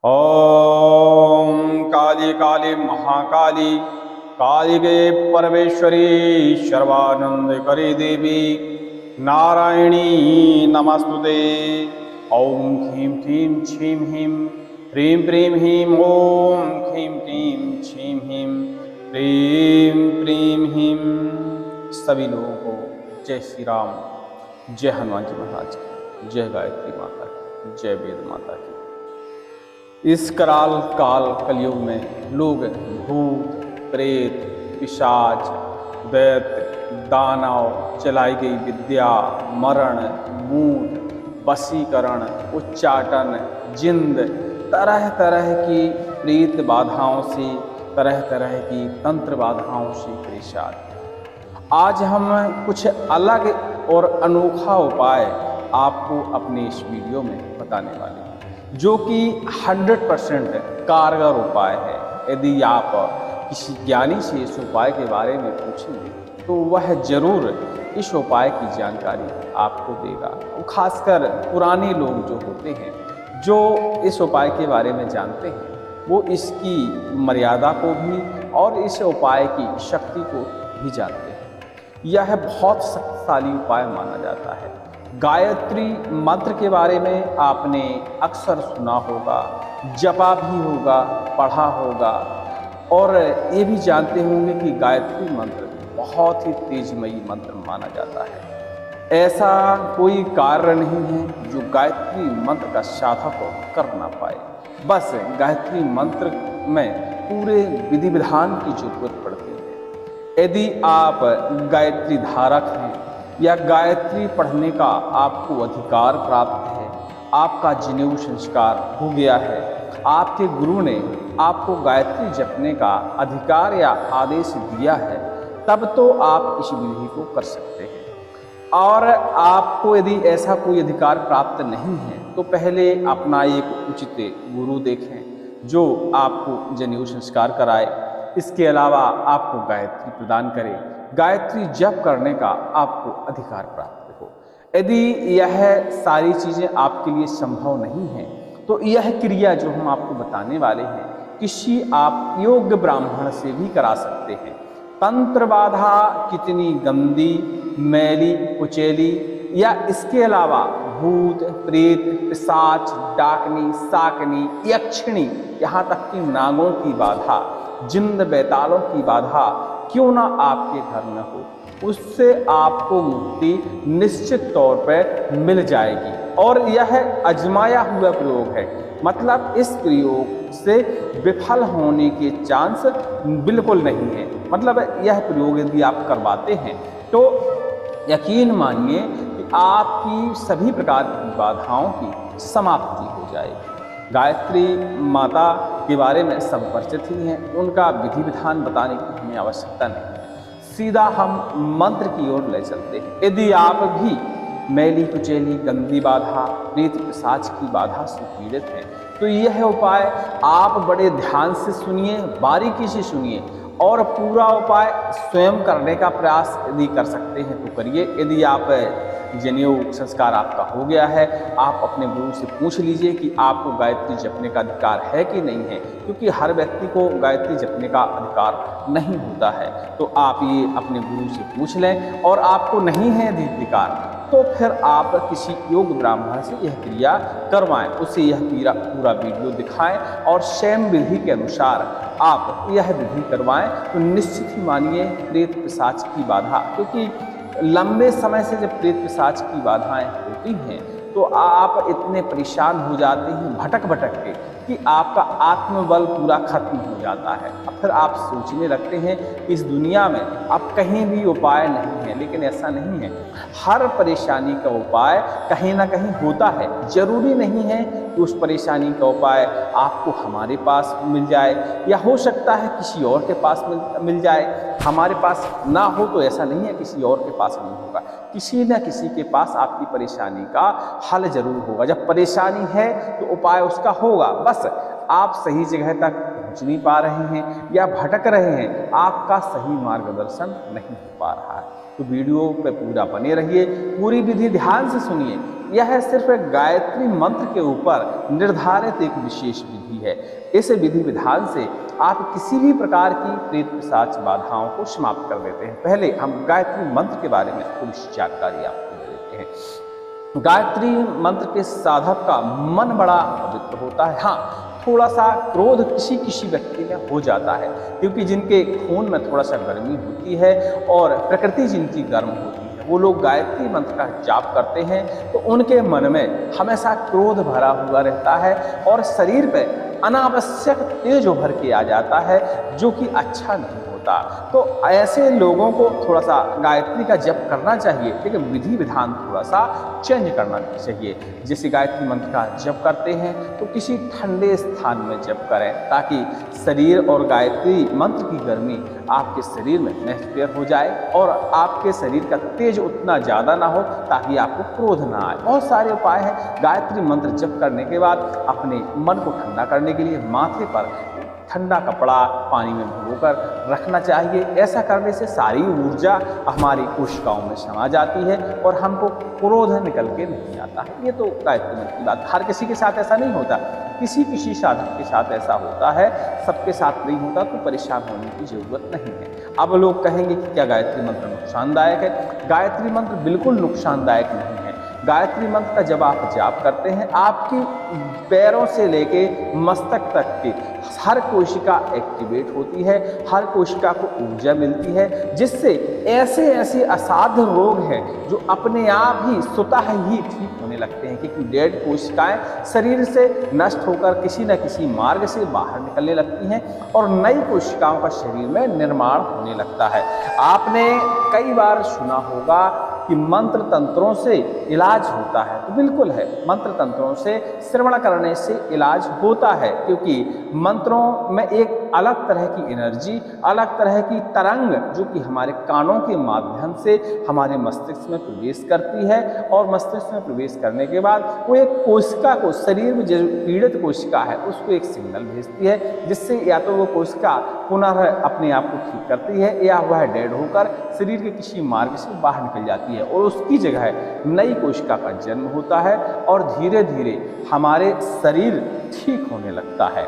ओम काली काली महाकाली कालिके परमेश्वरी सर्वानंद करी देवी नारायणी नमस्तुते। ओम ह्रीं क्लीं छीं ह्रीं प्रीं प्रीं ह्रीं ओम ह्रीं क्लीं छीं ह्रीं प्रीं प्रीं ह्रीं। सभी लोगों को जय श्री राम, जय हनुमान जी महाराज की, जय गायत्री माता की, जय वेद माता की। इस कराल काल कलयुग में लोग भूत प्रेत पिशाच दैत्य दानव चलाई गई विद्या मरण मूठ वशीकरण उच्चाटन जिंद तरह तरह की प्रेत बाधाओं से तरह तरह की तंत्र बाधाओं से परेशान। आज हम कुछ अलग और अनोखा उपाय आपको अपने इस वीडियो में बताने वाले हैं, जो कि 100% कारगर उपाय है। यदि आप किसी ज्ञानी से इस उपाय के बारे में पूछेंगे तो वह जरूर इस उपाय की जानकारी आपको देगा। खासकर पुराने लोग जो होते हैं, जो इस उपाय के बारे में जानते हैं, वो इसकी मर्यादा को भी और इस उपाय की शक्ति को भी जानते हैं। यह बहुत शक्तिशाली उपाय माना जाता है। गायत्री मंत्र के बारे में आपने अक्सर सुना होगा, जपा भी होगा, पढ़ा होगा, और ये भी जानते होंगे कि गायत्री मंत्र बहुत ही तेजमयी मंत्र माना जाता है। ऐसा कोई कार्य नहीं है जो गायत्री मंत्र का साधक कर ना पाए। बस गायत्री मंत्र में पूरे विधि विधान की जरूरत पड़ती है। यदि आप गायत्री धारक हैं या गायत्री पढ़ने का आपको अधिकार प्राप्त है, आपका जनेऊ संस्कार हो गया है, आपके गुरु ने आपको गायत्री जपने का अधिकार या आदेश दिया है, तब तो आप इस विधि को कर सकते हैं। और आपको यदि ऐसा कोई अधिकार प्राप्त नहीं है तो पहले अपना एक उचित गुरु देखें जो आपको जनेऊ संस्कार कराए। इसके अलावा आपको गायत्री प्रदान करे, गायत्री जप करने का आपको अधिकार प्राप्त हो। यदि यह सारी चीज़ें आपके लिए संभव नहीं है तो यह क्रिया जो हम आपको बताने वाले हैं, किसी आप योग्य ब्राह्मण से भी करा सकते हैं। तंत्र बाधा कितनी गंदी मैली कुचैली या इसके अलावा भूत प्रेत पिशाच डाकनी साकनी यक्षिणी यहाँ तक कि नागों की बाधा जिंद बैतालों की बाधा क्यों ना आपके घर में हो, उससे आपको मुक्ति निश्चित तौर पर मिल जाएगी। और यह आजमाया हुआ प्रयोग है, मतलब इस प्रयोग से विफल होने के चांस बिल्कुल नहीं है। मतलब यह प्रयोग यदि आप करवाते हैं तो यकीन मानिए कि आपकी सभी प्रकार की बाधाओं की समाप्ति हो जाएगी। गायत्री माता के बारे में सब परिचित ही हैं, उनका विधि विधान बताने की हमें आवश्यकता नहीं है। सीधा हम मंत्र की ओर ले चलते हैं। यदि आप भी मैली कुचैली गंदी बाधा प्रेत पिशाच की बाधा से पीड़ित हैं तो यह उपाय आप बड़े ध्यान से सुनिए, बारीकी से सुनिए, और पूरा उपाय स्वयं करने का प्रयास यदि कर सकते हैं तो करिए। यदि आप जनेऊ संस्कार आपका हो गया है, आप अपने गुरु से पूछ लीजिए कि आपको गायत्री जपने का अधिकार है कि नहीं है, क्योंकि हर व्यक्ति को गायत्री जपने का अधिकार नहीं होता है। तो आप ये अपने गुरु से पूछ लें, और आपको नहीं है अधिकार तो फिर आप किसी योग्य ब्राह्मण से यह क्रिया करवाएं, उसे यह पूरा वीडियो दिखाएं और स्वयं विधि के अनुसार आप यह विधि करवाएं तो निश्चित ही मानिए प्रेत पिशाच की बाधा, क्योंकि लंबे समय से जब प्रेत पिशाच की बाधाएं होती हैं तो आप इतने परेशान हो जाते हैं भटक भटक के कि आपका आत्मबल पूरा खत्म हो जाता है। अब फिर आप सोचने लगते हैं कि इस दुनिया में अब कहीं भी उपाय नहीं है, लेकिन ऐसा नहीं है। हर परेशानी का उपाय कहीं ना कहीं होता है। जरूरी नहीं है कि उस परेशानी का उपाय आपको हमारे पास मिल जाए, या हो सकता है किसी और के पास मिल जाए। हमारे पास ना हो तो ऐसा नहीं है किसी और के पास नहीं होगा, किसी न किसी के पास आपकी परेशानी का हल जरूर होगा। जब परेशानी है तो उपाय उसका होगा, बस आप सही जगह तक पहुंच नहीं पा रहे हैं या भटक रहे हैं, आपका सही मार्गदर्शन नहीं हो पा रहा है। तो वीडियो पे पूरा बने रहिए, पूरी विधि ध्यान से सुनिए। यह सिर्फ एक गायत्री मंत्र के ऊपर निर्धारित एक विशेष विधि है। इस विधि विधान से आप किसी भी प्रकार की प्रेत पिशाच बाधाओं को समाप्त कर देते हैं। पहले हम गायत्री मंत्र के बारे में थोड़ी सी जानकारी आपको दे देते हैं। गायत्री मंत्र के साधक का मन बड़ा पवित्र होता है। हाँ, थोड़ा सा क्रोध किसी किसी व्यक्ति में हो जाता है, क्योंकि जिनके खून में थोड़ा सा गर्मी होती है और प्रकृति जिनकी गर्म होती है, वो लोग गायत्री मंत्र का जाप करते हैं तो उनके मन में हमेशा क्रोध भरा हुआ रहता है और शरीर पे अनावश्यक तेज उभर के आ जाता है, जो कि अच्छा नहीं होता। तो ऐसे लोगों को थोड़ा सा गायत्री का जप करना चाहिए, लेकिन विधि विधान थोड़ा सा चेंज करना चाहिए। जैसे गायत्री मंत्र का जप करते हैं तो किसी ठंडे स्थान में जप करें, ताकि शरीर और गायत्री मंत्र की गर्मी आपके शरीर में महसूस हो जाए और आपके शरीर का तेज उतना ज़्यादा ना हो, ताकि आपको क्रोध ना आए। बहुत सारे उपाय हैं। गायत्री मंत्र जप करने के बाद अपने मन को ठंडा करने के लिए माथे पर ठंडा कपड़ा पानी में भिगोकर रखना चाहिए। ऐसा करने से सारी ऊर्जा हमारी कोशिकाओं में समा जाती है और हमको क्रोध निकल के नहीं आता है। ये तो गायत्री मंत्र की बात। हर किसी के साथ ऐसा नहीं होता, किसी किसी साधक के साथ ऐसा होता है, सबके साथ नहीं होता, तो परेशान होने की जरूरत नहीं है। अब लोग कहेंगे कि क्या गायत्री मंत्र नुकसानदायक है? गायत्री मंत्र बिल्कुल नुकसानदायक नहीं है। गायत्री मंत्र का जब आप जाप करते हैं, आपकी पैरों से लेके मस्तक तक की हर कोशिका एक्टिवेट होती है, हर कोशिका को ऊर्जा मिलती है, जिससे ऐसे ऐसे असाध्य रोग हैं जो अपने आप ही स्वतः ही ठीक होने लगते हैं, क्योंकि डेड कोशिकाएं शरीर से नष्ट होकर किसी न किसी मार्ग से बाहर निकलने लगती हैं और नई कोशिकाओं का शरीर में निर्माण होने लगता है। आपने कई बार सुना होगा कि मंत्र तंत्रों से इलाज होता है, तो बिल्कुल है, मंत्र तंत्रों से श्रवण करने से इलाज होता है, क्योंकि मंत्रों में एक अलग तरह की एनर्जी, अलग तरह की तरंग जो कि हमारे कानों के माध्यम से हमारे मस्तिष्क में प्रवेश करती है और मस्तिष्क में प्रवेश करने के बाद वो एक कोशिका को, शरीर में जो पीड़ित कोशिका है उसको एक सिग्नल भेजती है, जिससे या तो वो कोशिका पुनः अपने आप को ठीक करती है या वह डेड होकर शरीर के किसी मार्ग से बाहर निकल जाती है और उसकी जगह नई कोशिका का जन्म होता है और धीरे धीरे हमारे शरीर ठीक होने लगता है।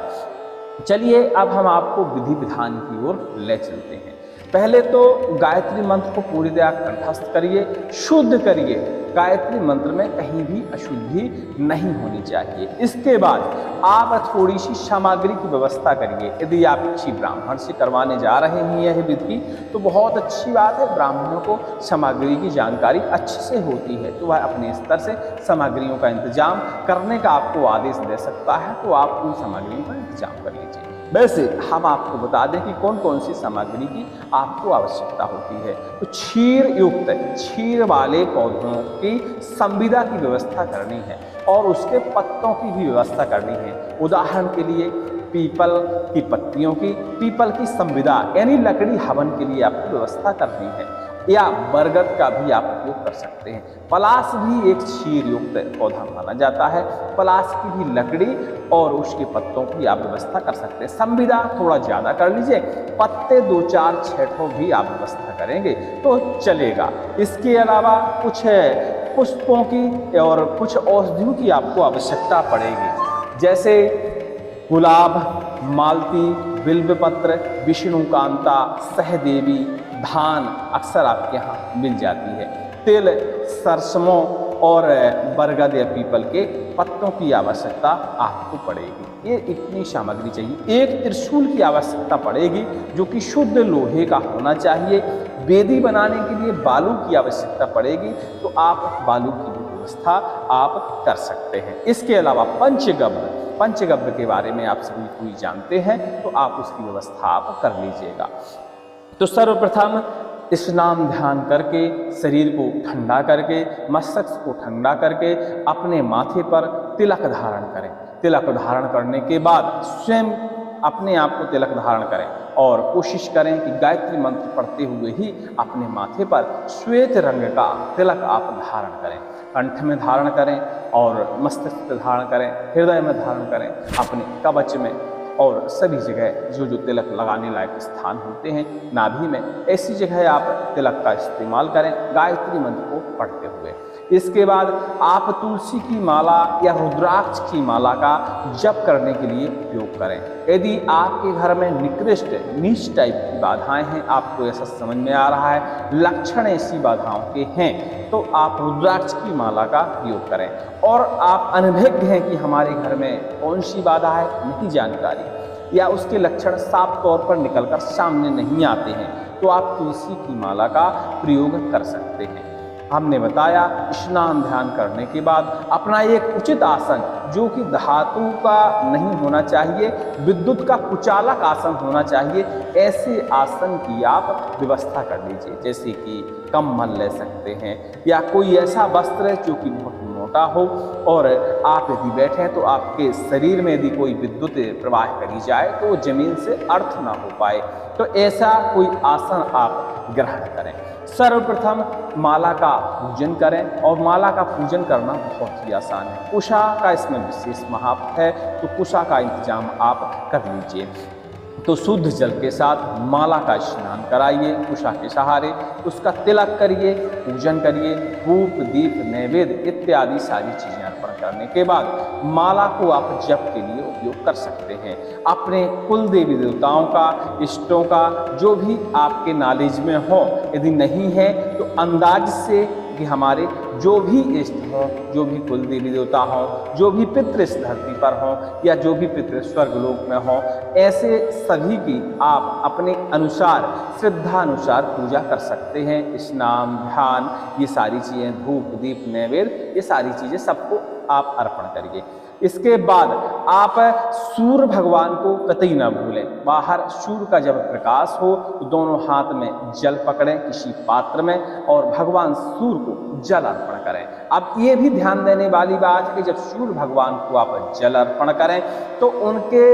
चलिए अब हम आपको विधि विधान की ओर ले चलते हैं। पहले तो गायत्री मंत्र को पूरी तरह कंठस्थ करिए, शुद्ध करिए। गायत्री मंत्र में कहीं भी अशुद्धि नहीं होनी चाहिए। इसके बाद आप थोड़ी सी सामग्री की व्यवस्था करिए। यदि आप किसी ब्राह्मण से करवाने जा रहे हैं यह विधि, तो बहुत अच्छी बात है, ब्राह्मणों को सामग्री की जानकारी अच्छे से होती है, तो वह अपने स्तर से सामग्रियों का इंतजाम करने का आपको आदेश दे सकता है, तो आप उन सामग्रियों का इंतजाम कर लीजिए। वैसे हम आपको बता दें कि कौन कौन सी सामग्री की आपको आवश्यकता होती है। तो क्षीर युक्त, क्षीर वाले पौधों की संविदा की व्यवस्था करनी है और उसके पत्तों की भी व्यवस्था करनी है। उदाहरण के लिए पीपल की पत्तियों की, पीपल की संविदा यानी लकड़ी हवन के लिए आपको व्यवस्था करनी है, या बरगद का भी आप उपयोग कर सकते हैं। पलाश भी एक क्षीर युक्त पौधा माना जाता है, पलाश की भी लकड़ी और उसके पत्तों की आप व्यवस्था कर सकते हैं। संविदा थोड़ा ज़्यादा कर लीजिए, पत्ते 2-4 छठों भी आप व्यवस्था करेंगे तो चलेगा। इसके अलावा कुछ पुष्पों की और कुछ औषधियों की आपको आवश्यकता पड़ेगी, जैसे गुलाब, मालती, बिल्वपत्र, विष्णुकांता, सहदेवी, धान अक्सर आपके यहाँ मिल जाती है। तिल, सरसों और बरगद या पीपल के पत्तों की आवश्यकता आपको पड़ेगी। ये इतनी सामग्री चाहिए। एक त्रिशूल की आवश्यकता पड़ेगी जो कि शुद्ध लोहे का होना चाहिए। वेदी बनाने के लिए बालू की आवश्यकता पड़ेगी, तो आप बालू की भी व्यवस्था आप कर सकते हैं। इसके अलावा पंचगव्य, पंचगव्य के बारे में आप सभी कोई जानते हैं, तो आप उसकी व्यवस्था आप कर लीजिएगा। तो सर्वप्रथम स्नान ध्यान करके, शरीर को ठंडा करके, मस्तिष्क को ठंडा करके अपने माथे पर तिलक धारण करें। तिलक धारण करने के बाद स्वयं अपने आप को तिलक धारण करें और कोशिश करें कि गायत्री मंत्र पढ़ते हुए ही अपने माथे पर श्वेत रंग का तिलक आप धारण करें। कंठ में धारण करें और मस्तिष्क में धारण करें, हृदय में धारण करें, अपने कवच में और सभी जगह जो जो तिलक लगाने लायक स्थान होते हैं नाभि में, ऐसी जगह आप तिलक का इस्तेमाल करें गायत्री मंत्र को पढ़ते हुए। इसके बाद आप तुलसी की माला या रुद्राक्ष की माला का जप करने के लिए उपयोग करें। यदि आपके घर में निकृष्ट नीच टाइप की बाधाएं हैं, आपको ऐसा समझ में आ रहा है लक्षण ऐसी बाधाओं के हैं, तो आप रुद्राक्ष की माला का प्रयोग करें। और आप अनभिज्ञ हैं कि हमारे घर में कौन सी बाधा है, नहीं जानकारी या उसके लक्षण साफ तौर पर निकलकर सामने नहीं आते हैं, तो आप तुलसी की माला का प्रयोग कर सकते हैं। हमने बताया स्नान ध्यान करने के बाद अपना एक उचित आसन, जो कि धातु का नहीं होना चाहिए, विद्युत का कुचालक आसन होना चाहिए, ऐसे आसन की आप व्यवस्था कर लीजिए। जैसे कि कम्बल ले सकते हैं या कोई ऐसा वस्त्र है जो कि बहुत मोटा हो, और आप यदि बैठें तो आपके शरीर में यदि कोई विद्युत प्रवाह करी जाए तो वो जमीन से अर्थ ना हो पाए, तो ऐसा कोई आसन आप ग्रहण करें। सर्वप्रथम माला का पूजन करें, और माला का पूजन करना बहुत ही आसान है। कुशा का इसमें विशेष महत्व है, तो कुशा का इंतजाम आप कर लीजिए। तो शुद्ध जल के साथ माला का स्नान कराइए कुशा के सहारे, उसका तिलक करिए, पूजन करिए, धूप दीप नैवेद्य इत्यादि सारी चीज़ें अर्पण करने के बाद माला को आप जप के लिए उपयोग कर सकते हैं। अपने कुल देवी देवताओं का, इष्टों का, जो भी आपके नॉलेज में हो, यदि नहीं है तो अंदाज से कि हमारे जो भी इष्ट हों, जो भी कुल देवी देवता हों, जो भी पितृ इस धरती पर हों या जो भी पितृ स्वर्गलोक में हों, ऐसे सभी की आप अपने अनुसार श्रद्धा अनुसार पूजा कर सकते हैं। स्नान ध्यान ये सारी चीज़ें, धूप दीप नैवेद्य ये सारी चीज़ें सबको आप अर्पण करिए। इसके बाद आप सूर्य भगवान को कतई न भूलें। बाहर सूर्य का जब प्रकाश हो तो दोनों हाथ में जल पकड़ें किसी पात्र में और भगवान सूर्य को जल अर्पण करें। अब ये भी ध्यान देने वाली बात है कि जब सूर्य भगवान को आप जल अर्पण करें तो उनके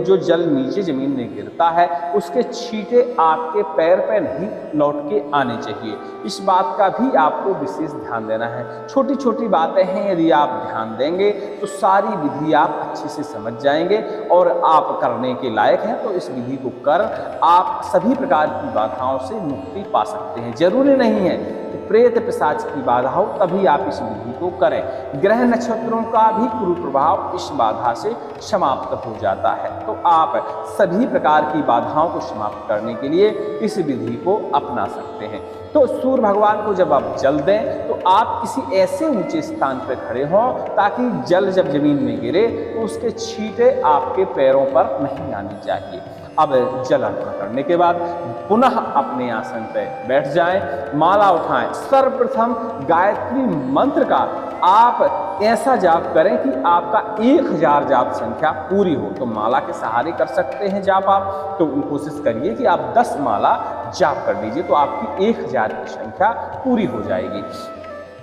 जो जल नीचे जमीन में गिरता है उसके छींटे आपके पैर पे नहीं लौट के आने चाहिए। इस बात का भी आपको विशेष ध्यान देना है। छोटी छोटी बातें हैं, यदि आप ध्यान देंगे तो सारी विधि आप अच्छे से समझ जाएंगे और आप करने के लायक हैं। तो इस विधि को कर आप सभी प्रकार की बाधाओं से मुक्ति पा सकते हैं। जरूरी नहीं है कि प्रेत पिशाच की बाधा हो तभी आप इस विधि को करें। ग्रह नक्षत्रों का भी कुप्रभाव इस बाधा से समाप्त हो जाता है। तो आप सभी प्रकार की बाधाओं को समाप्त करने के लिए इस विधि को अपना सकते हैं। तो सूर्य भगवान को जब आप जल दें तो आप किसी ऐसे ऊंचे स्थान पर खड़े हों ताकि जल जब जमीन में गिरे तो उसके छींटे आपके पैरों पर नहीं आने चाहिए। अब जल अर्पण करने के बाद पुनः अपने आसन पर बैठ जाएं, माला उठाएं। सर्वप्रथम गायत्री मंत्र का आप ऐसा जाप करें कि आपका 1000 जाप संख्या पूरी हो। तो माला के सहारे कर सकते हैं जाप आप, तो कोशिश करिए कि आप 10 माला जाप कर लीजिए तो आपकी 1000 की संख्या पूरी हो जाएगी।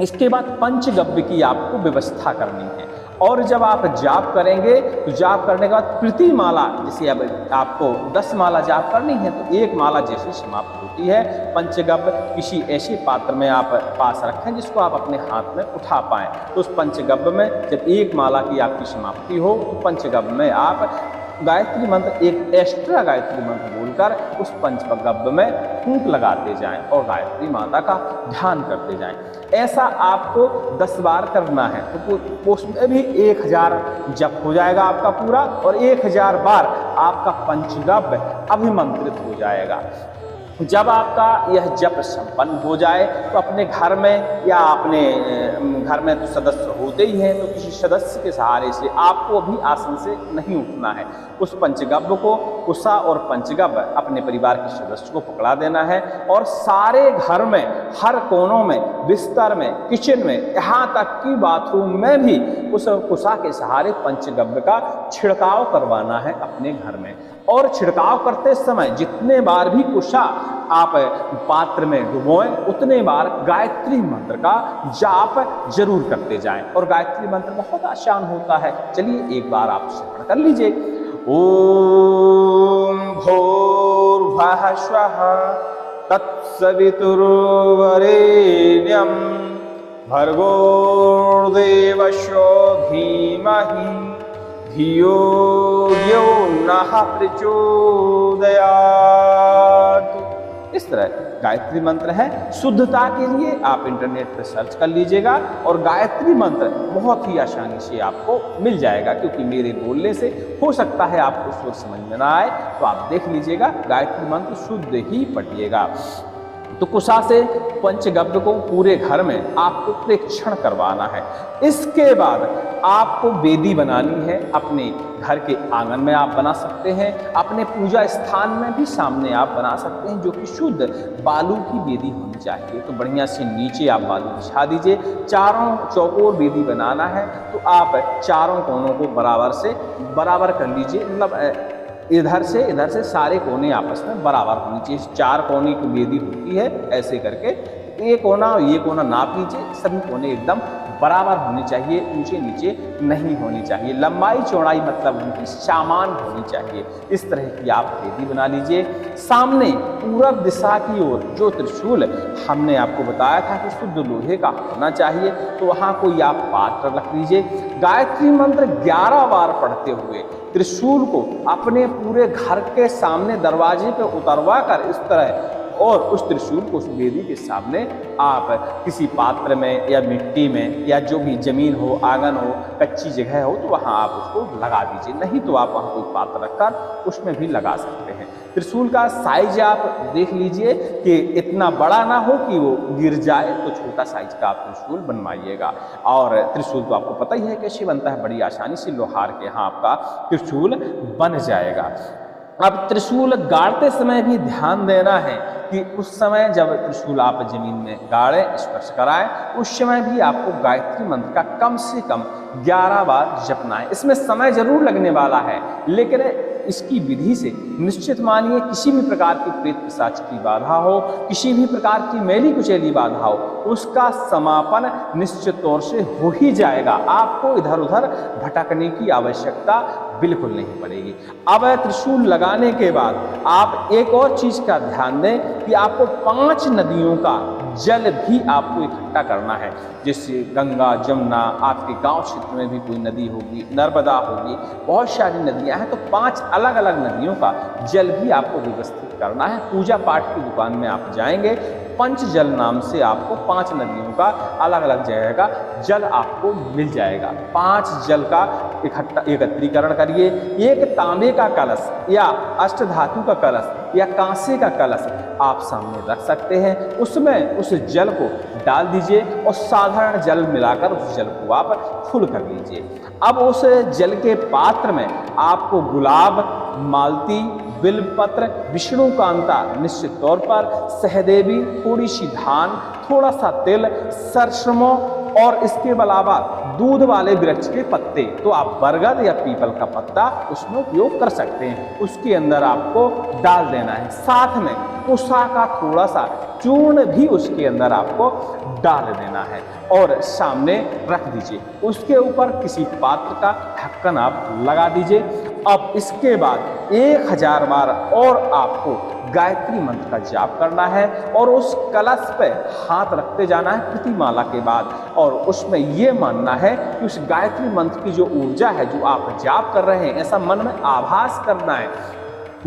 इसके बाद पंचगव्य की आपको व्यवस्था करनी है। और जब आप जाप करेंगे तो जाप करने के बाद प्रति माला, जैसे अब आपको 10 माला जाप करनी है तो एक माला जैसे समाप्त होती है, पंचगव्य किसी ऐसे पात्र में आप पास रखें जिसको आप अपने हाथ में उठा पाएं। तो उस पंचगव्य में जब एक माला की आपकी समाप्ति हो तो पंचगव्य में आप गायत्री मंत्र, एक एक्स्ट्रा गायत्री मंत्र बोलकर उस पंचगव्य में फूंक लगाते जाएं और गायत्री माता का ध्यान करते जाएं। ऐसा आपको 10 बार करना है तो उसमें भी 1000 जप हो जाएगा आपका पूरा, और 1000 बार आपका पंचगव्य अभिमंत्रित हो जाएगा। जब आपका यह जप संपन्न हो जाए तो अपने घर में या अपने घर में तो सदस्य होते ही हैं, तो किसी सदस्य के सहारे से आपको भी आसन से नहीं उठना है। उस पंचगव्य को, कुशा और पंचगव्य अपने परिवार के सदस्य को पकड़ा देना है और सारे घर में हर कोनों में, बिस्तर में, किचन में, यहाँ तक कि बाथरूम में भी उस कुशा के सहारे पंचगव्य का छिड़काव करवाना है अपने घर में। और छिड़काव करते समय जितने बार भी कुशा आप पात्र में डुबोएं उतने बार गायत्री मंत्र का जाप जरूर करते जाएं। और गायत्री मंत्र बहुत आसान होता है, चलिए एक बार आप श्रवण कर लीजिए। ओम भूर्भुवः स्वः तत्सवितुर्वरेण्यं भर्गो देवस्य धीमहि धियो यो पुनः प्रचोदयात्। इस तरह गायत्री मंत्र है। शुद्धता के लिए आप इंटरनेट पर सर्च कर लीजिएगा और गायत्री मंत्र बहुत ही आसानी से आपको मिल जाएगा, क्योंकि मेरे बोलने से हो सकता है आपको स्वर समझ में ना आए, तो आप देख लीजिएगा, गायत्री मंत्र शुद्ध ही पढ़िएगा। तो कुशा से पंचगव्य को पूरे घर में आपको प्रेक्षण करवाना है। इसके बाद आपको वेदी बनानी है। अपने घर के आंगन में आप बना सकते हैं, अपने पूजा स्थान में भी सामने आप बना सकते हैं, जो कि शुद्ध बालू की वेदी होनी चाहिए। तो बढ़िया से नीचे आप बालू बिछा दीजिए। चारों चौकोर वेदी बनाना है, तो आप चारों कोनों को बराबर कर लीजिए। मतलब इधर से सारे कोने आपस में बराबर होनी चाहिए। 4 कोने की वेदी होती है, ऐसे करके ये कोना नाप लीजिए। सभी कोने एकदम बराबर होने चाहिए, ऊंचे नीचे नहीं होनी चाहिए। लंबाई चौड़ाई मतलब उनकी समान होनी चाहिए। इस तरह की आप वेदी बना लीजिए। सामने पूरब दिशा की ओर जो त्रिशूल हमने आपको बताया था कि शुद्ध लोहे का होना चाहिए, तो वहाँ कोई आप पात्र रख लीजिए। गायत्री मंत्र 11 बार पढ़ते हुए त्रिशूल को अपने पूरे घर के सामने दरवाजे पे उतरवा कर इस तरह, और उस त्रिशूल को उस वेदी के सामने आप किसी पात्र में या मिट्टी में या जो भी जमीन हो, आंगन हो, कच्ची जगह हो, तो वहाँ आप उसको लगा दीजिए। नहीं तो आप वहाँ कोई पात्र रखकर उसमें भी लगा सकते हैं। त्रिशूल का साइज आप देख लीजिए कि इतना बड़ा ना हो कि वो गिर जाए, तो छोटा साइज का आप त्रिशूल बनवाइएगा। और त्रिशूल तो आपको पता ही है कैसे बनता है, बड़ी आसानी से लोहार के यहाँ आपका त्रिशूल बन जाएगा। अब त्रिशूल गाड़ते समय भी ध्यान देना है कि उस समय जब त्रिशूल आप जमीन में गाड़ें, स्पर्श कराएं, उस समय भी आपको गायत्री मंत्र का कम से कम 11 बार जपना है। इसमें समय जरूर लगने वाला है, लेकिन इसकी विधि से निश्चित मानिए किसी भी प्रकार की प्रेत पिशाच की बाधा हो, किसी भी प्रकार की मैली कुचैली बाधा हो, उसका समापन निश्चित तौर से हो ही जाएगा। आपको इधर उधर भटकने की आवश्यकता बिल्कुल नहीं पड़ेगी। अब त्रिशूल लगाने के बाद आप एक और चीज का ध्यान दें कि आपको 5 नदियों का जल भी आपको इकट्ठा करना है। जैसे गंगा, जमुना, आपके गांव क्षेत्र में भी कोई नदी होगी, नर्मदा होगी, बहुत सारी नदियां हैं, तो 5 अलग अलग नदियों का जल भी आपको व्यवस्थित करना है। पूजा पाठ की दुकान में आप जाएंगे, पंचजल नाम से आपको 5 नदियों का अलग अलग जगह का जल आपको मिल जाएगा। 5 जल का एकत्रीकरण करिए। एक तांबे का कलश या अष्टधातु का कलश या कांसे का कलश आप सामने रख सकते हैं, उसमें उस जल को डाल दीजिए और साधारण जल मिलाकर उस जल को आप फुल कर लीजिए। अब उस जल के पात्र में आपको गुलाब, मालती, बिल्वपत्र, विष्णुकांता निश्चित तौर पर, सहदेवी, थोड़ी सी धान, थोड़ा सा तिल, सरसों और इसके अलावा दूध वाले वृक्ष के पत्ते, तो आप बरगद या पीपल का पत्ता उसमें उपयोग कर सकते हैं, उसके अंदर आपको डाल देना है। साथ में कुशा का थोड़ा सा चूर्ण भी उसके अंदर आपको डाल देना है और सामने रख दीजिए। उसके ऊपर किसी पात्र का ढक्कन आप लगा दीजिए। अब इसके बाद 1000 बार और आपको गायत्री मंत्र का जाप करना है और उस कलश पे हाथ रखते जाना है प्रतिमाला के बाद, और उसमें ये मानना है कि उस गायत्री मंत्र की जो ऊर्जा है, जो आप जाप कर रहे हैं, ऐसा मन में आभास करना है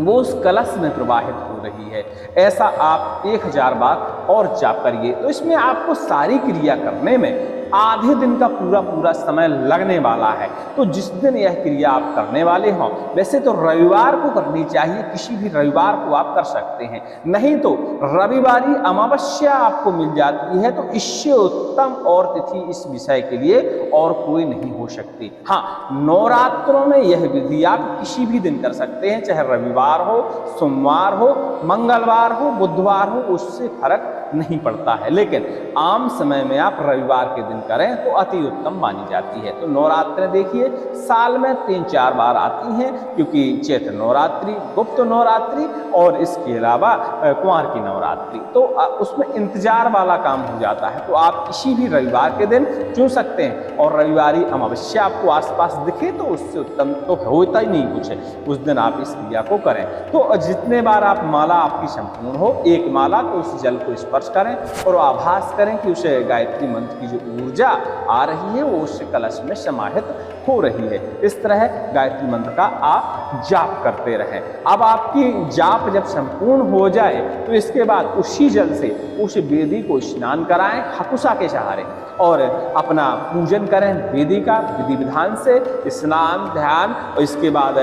वो उस कलश में प्रवाहित हो रही है। ऐसा आप 1000 बार और जाप करिए। तो इसमें आपको सारी क्रिया करने में आधे दिन का पूरा समय लगने वाला है। तो जिस दिन यह क्रिया आप करने वाले हों, वैसे तो रविवार को करनी चाहिए, किसी भी रविवार को आप कर सकते हैं, नहीं तो रविवारी अमावस्या आपको मिल जाती है, तो इससे उत्तम और तिथि इस विषय के लिए और कोई नहीं हो सकती। हाँ, नवरात्रों में यह विधि आप किसी भी दिन कर सकते हैं, चाहे रविवार हो, सोमवार हो, मंगलवार हो, बुधवार हो, उससे फर्क नहीं पड़ता है। लेकिन आम समय में आप रविवार के दिन करें तो अति उत्तम मानी जाती है। तो नवरात्रें देखिए साल में 3-4 बार आती हैं, क्योंकि चैत्र नवरात्रि, गुप्त नवरात्रि और इसके अलावा कुंवार की नवरात्रि, तो उसमें इंतजार वाला काम हो जाता है। तो आप किसी भी रविवार के दिन चुन सकते हैं, और रविवारी अमावस्या आपको आसपास दिखे तो उससे उत्तम तो होता ही नहीं कुछ है, उस दिन आप इस क्रिया को करें। तो जितने बार आप माला आपकी संपूर्ण हो, एक माला, तो उस जल को स्पर्श करें और आभास करें कि उसे गायत्री मंत्र की जो ऊर्जा आ रही है वो उस कलश में समाहित हो रही है। इस तरह गायत्री मंत्र का आप जाप करते रहें। अब आपकी जाप जब संपूर्ण हो जाए तो इसके बाद उसी जल से उस वेदी को स्नान कराएं हकुशा के सहारे और अपना पूजन करें वेदी का विधि विधान से, स्नान ध्यान, और इसके बाद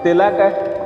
तिलक,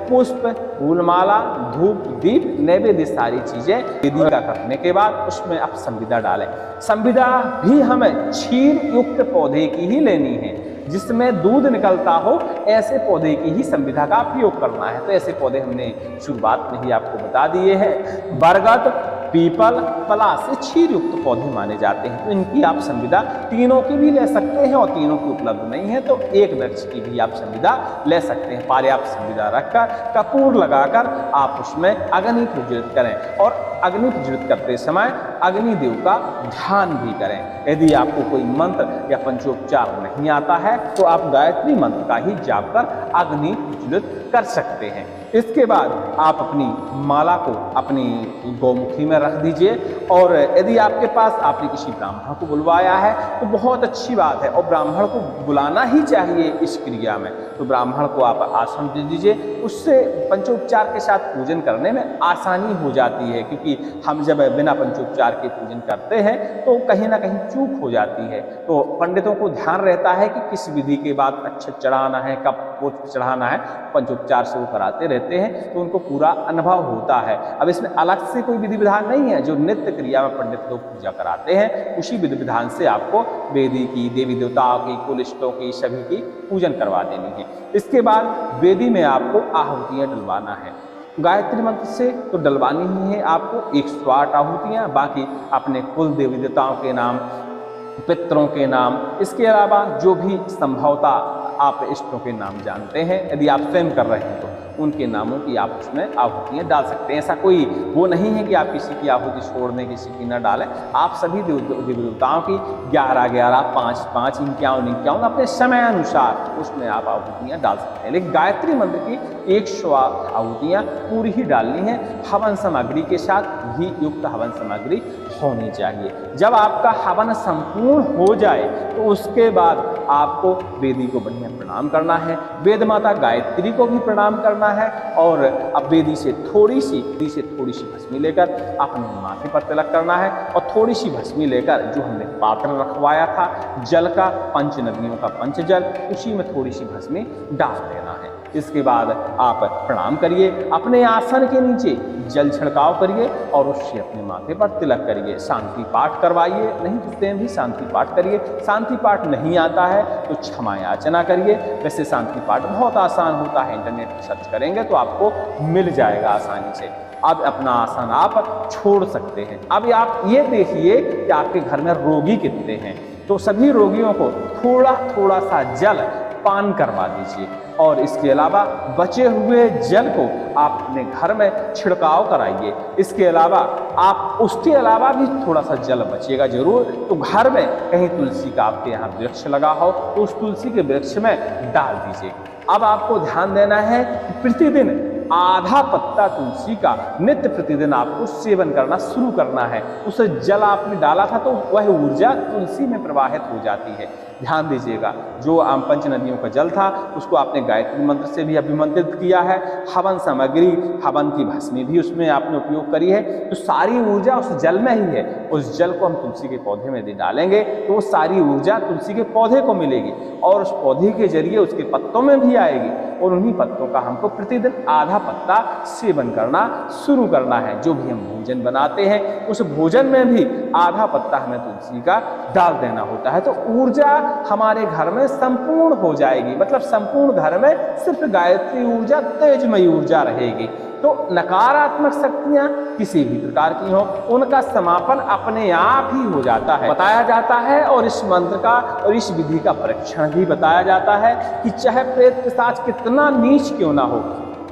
पुष्प, फूलमाला, धूप, दीप, नैवेद्य सारी चीजें वेदी का करने के बाद उसमें आप संविदा डालें। संविदा भी हमें क्षीर युक्त पौधे की ही लेनी है, जिसमें दूध निकलता हो, ऐसे पौधे की ही संविदा का प्रयोग करना है। तो ऐसे पौधे हमने शुरुआत में ही आपको बता दिए हैं। बरगद, पीपल, पलाश से क्षीर युक्त पौधे माने जाते हैं, तो इनकी आप संविदा तीनों की भी ले सकते हैं, और तीनों की उपलब्ध नहीं है तो एक वृक्ष की भी आप संविदा ले सकते हैं। पर्याप्त संविदा रखकर कपूर लगाकर आप उसमें अग्नि प्रज्वलित करें, और अग्नि प्रज्वलित करते समय अग्निदेव का ध्यान भी करें। यदि आपको कोई मंत्र या पंचोपचार नहीं आता है तो आप गायत्री मंत्र का ही जाप कर अग्नि प्रज्वलित कर सकते हैं। इसके बाद आप अपनी माला को अपनी गौमुखी में रख दीजिए, और यदि आपके पास आपने किसी ब्राह्मण को बुलवाया है तो बहुत अच्छी बात है, और ब्राह्मण को बुलाना ही चाहिए इस क्रिया में। तो ब्राह्मण को आप आसन दे दीजिए, उससे पंचोपचार के साथ पूजन करने में आसानी हो जाती है, क्योंकि हम जब बिना पंचोपचार के पूजन करते हैं तो कहीं ना कहीं चूक हो जाती है। तो पंडितों को ध्यान रहता है कि किस विधि के बाद अक्षत चढ़ाना है, कब पुष्प चढ़ाना है, पंचोपचार से वो कराते रहते हैं, तो उनको पूरा अनुभव होता है। अब इसमें अलग से कोई विधि विधान नहीं है, जो नित्य क्रिया में पंडित लोग पूजा कराते हैं उसी विधि विधान से आपको वेदी की, देवी देवताओं की, कुलिष्टों की, सभी की पूजन करवा देनी है। इसके बाद वेदी में आपको आहुतियाँ डलवाना है। गायत्री मंत्र से तो डलवानी ही है आपको 108 आहुतियाँ, बाकी अपने कुल देवी देवताओं के नाम, पितरों के नाम, इसके अलावा जो भी संभवतः आप इष्टों के नाम जानते हैं, यदि आप स्वयं कर रहे हैं तो उनके नामों की आप उसमें आहुतियाँ डाल सकते हैं। ऐसा कोई वो नहीं है कि आप किसी की आहुति छोड़ दें, किसी की न डालें। आप सभी देवी देवताओं की 11-11, 5-5, 51-51 अपने समय अनुसार उसमें आप आहुतियाँ डाल सकते हैं। लेकिन गायत्री मंत्र की 108 आहुतियाँ पूरी ही डालनी है। हवन सामग्री के साथ घी युक्त हवन सामग्री होनी चाहिए। जब आपका हवन संपूर्ण हो जाए तो उसके बाद आपको वेदी को बढ़िया प्रणाम करना है, वेद माता गायत्री को भी प्रणाम करना है, और अब वेदी से थोड़ी सी भस्मी लेकर अपने माथे पर तिलक करना है, और थोड़ी सी भस्मी लेकर जो हमने पात्र रखवाया था जल का, पंच नदियों का पंचजल, उसी में थोड़ी सी भस्मी डाल देना है। इसके बाद आप प्रणाम करिए, अपने आसन के नीचे जल छिड़काव करिए और उससे अपने माथे पर तिलक करिए। शांति पाठ करवाइए, नहीं तो स्वयं भी शांति पाठ करिए। शांति पाठ नहीं आता है तो क्षमा याचना करिए। वैसे शांति पाठ बहुत आसान होता है, इंटरनेट पर सर्च करेंगे तो आपको मिल जाएगा आसानी से। अब अपना आसन आप छोड़ सकते हैं। अब आप ये देखिए कि आपके घर में रोगी कितने हैं, तो सभी रोगियों को थोड़ा थोड़ा सा जल पान करवा दीजिए, और इसके अलावा बचे हुए जल को आप अपने घर में छिड़काव कराइए। इसके अलावा आप उसके अलावा भी थोड़ा सा जल बचेगा जरूर, तो घर में कहीं तुलसी का आपके यहाँ वृक्ष लगा हो तो उस तुलसी के वृक्ष में डाल दीजिए। अब आपको ध्यान देना है कि प्रतिदिन आधा पत्ता तुलसी का नित्य प्रतिदिन आपको सेवन करना शुरू करना है। उसे जल आपने डाला था तो वह ऊर्जा तुलसी में प्रवाहित हो जाती है। ध्यान दीजिएगा, जो पंच नदियों का जल था उसको आपने गायत्री मंत्र से भी अभिमंत्रित किया है। हवन सामग्री, हवन की भस्मी भी उसमें आपने उपयोग करी है, तो सारी ऊर्जा उस जल में ही है। उस जल को हम तुलसी के पौधे में डालेंगे तो वो सारी ऊर्जा तुलसी के पौधे को मिलेगी, और उस पौधे के जरिए उसके पत्तों में भी आएगी, और उन्हीं पत्तों का हमको प्रतिदिन आधा पत्ता सेवन करना शुरू करना है। जो भी हम भोजन बनाते हैं उस भोजन में भी आधा पत्ता हमें तुलसी का डाल देना होता है, तो ऊर्जा हमारे घर में संपूर्ण हो जाएगी। मतलब संपूर्ण घर में सिर्फ गायत्री ऊर्जा, तेजमयी ऊर्जा रहेगी। तो नकारात्मक शक्तियां किसी भी प्रकार की हो, उनका समापन अपने आप ही हो जाता है, बताया जाता है। और इस मंत्र का और इस विधि का परीक्षण भी बताया जाता है कि चाहे प्रेत पिशाच कितना नीच क्यों ना हो,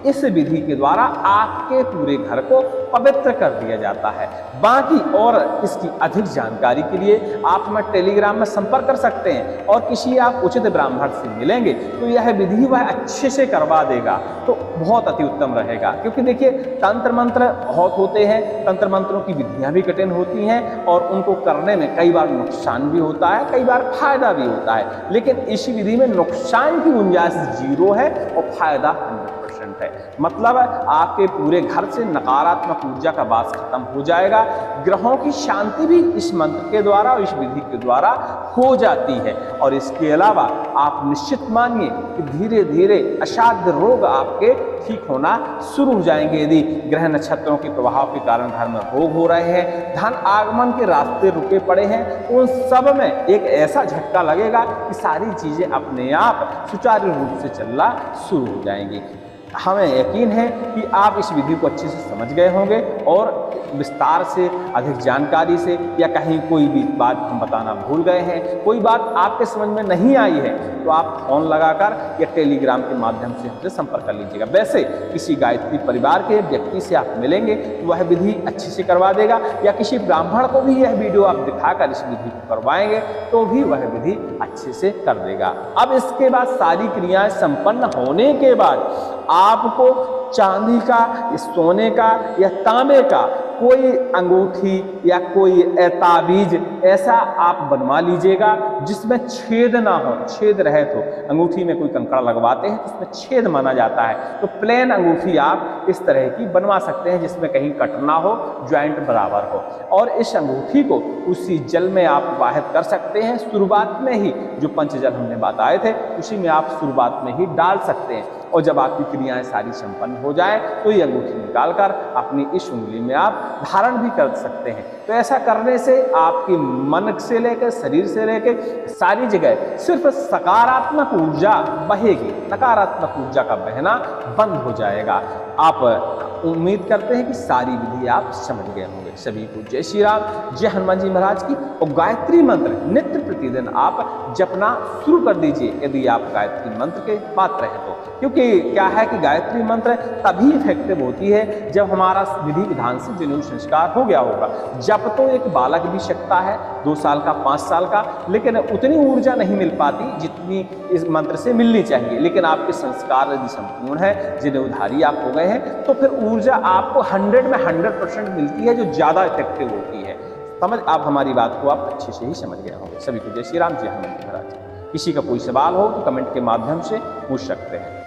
इस विधि के द्वारा आपके पूरे घर को पवित्र कर दिया जाता है। बाकी और इसकी अधिक जानकारी के लिए आप हमें टेलीग्राम में संपर्क कर सकते हैं और किसी आप उचित ब्राह्मण से मिलेंगे तो यह विधि वह अच्छे से करवा देगा, तो बहुत अति उत्तम रहेगा। क्योंकि देखिए तंत्र मंत्र बहुत होते हैं, तंत्र मंत्रों की विधियां भी कठिन होती हैं और उनको करने में कई बार नुकसान भी होता है, कई बार फायदा भी होता है, लेकिन इस विधि में नुकसान की गुंजाइश 0 है और फायदा 100% है। मतलब आपके पूरे घर से नकारात्मक ऊर्जा का वास खत्म हो जाएगा। ग्रहों की शांति भी इस मंत्र के द्वारा और इस विधि के द्वारा हो जाती है। और इसके अलावा आप निश्चित मानिए कि धीरे धीरे असाध्य रोग आपके ठीक होना शुरू हो जाएंगे। यदि ग्रह नक्षत्रों के प्रभाव के कारण घर में रोग हो रहे हैं, धन आगमन के रास्ते रुके पड़े हैं, उन सब में एक ऐसा झटका लगेगा कि सारी चीजें अपने आप सुचारू रूप से चलना शुरू हो जाएंगी। हमें यकीन है कि आप इस विधि को अच्छे से समझ गए होंगे और विस्तार से अधिक जानकारी से या कहीं कोई भी बात हम बताना भूल गए हैं, कोई बात आपके समझ में नहीं आई है, तो आप फोन लगाकर या टेलीग्राम के माध्यम से हमसे संपर्क कर लीजिएगा। वैसे किसी गायत्री परिवार के व्यक्ति से आप मिलेंगे तो वह विधि अच्छे से करवा देगा, या किसी ब्राह्मण को भी यह वीडियो आप दिखाकर इस विधि को करवाएंगे तो भी वह विधि अच्छे से कर देगा। अब इसके बाद सारी क्रियाएं संपन्न होने के बाद आपको चांदी का, सोने का या तांबे का कोई अंगूठी या कोई ताबीज ऐसा आप बनवा लीजिएगा जिसमें छेद ना हो, छेद रहे तो। अंगूठी में कोई कंकड़ लगवाते हैं तो उसमें छेद माना जाता है, तो प्लेन अंगूठी आप इस तरह की बनवा सकते हैं जिसमें कहीं कट ना हो, ज्वाइंट बराबर हो। और इस अंगूठी को उसी जल में आप वाहित कर सकते हैं। शुरुआत में ही जो पंचजल हमने बताए थे उसी में आप शुरुआत में ही डाल सकते हैं, और जब आपकी क्रियाएं सारी संपन्न हो जाए तो ये अंगूठी निकालकर अपनी इस उंगली में आप धारण भी कर सकते हैं। तो ऐसा करने से आपके मन से लेकर शरीर से लेकर सारी जगह सिर्फ सकारात्मक ऊर्जा बहेगी, नकारात्मक ऊर्जा का बहना बंद हो जाएगा। आप उम्मीद करते हैं कि सारी विधि आप समझ गए होंगे। सभी को जय श्री राम, जय हनुमान जी महाराज की। और गायत्री मंत्र नित्य प्रतिदिन आप जपना शुरू कर दीजिए यदि आप गायत्री मंत्र के पात्र हैं तो। क्योंकि क्या है कि गायत्री मंत्र तभी इफेक्टिव होती है जब हमारा विधि विधान से जनेऊ संस्कार हो गया होगा। जप तो एक बालक भी सकता है, 2 साल का, 5 साल का, लेकिन उतनी ऊर्जा नहीं मिल पाती जितनी इस मंत्र से मिलनी चाहिए। लेकिन आपके संस्कार यदि संपूर्ण है, जनेऊधारी आप हो गए हैं, तो फिर ऊर्जा आपको 100 में 100% मिलती है, जो ज़्यादा इफेक्टिव होती है। समझ आप हमारी बात को आप अच्छे से ही समझ गए होंगे। सभी को जय श्री राम, जय हनुमान जी महाराज। किसी का कोई सवाल हो तो कमेंट के माध्यम से पूछ सकते हैं।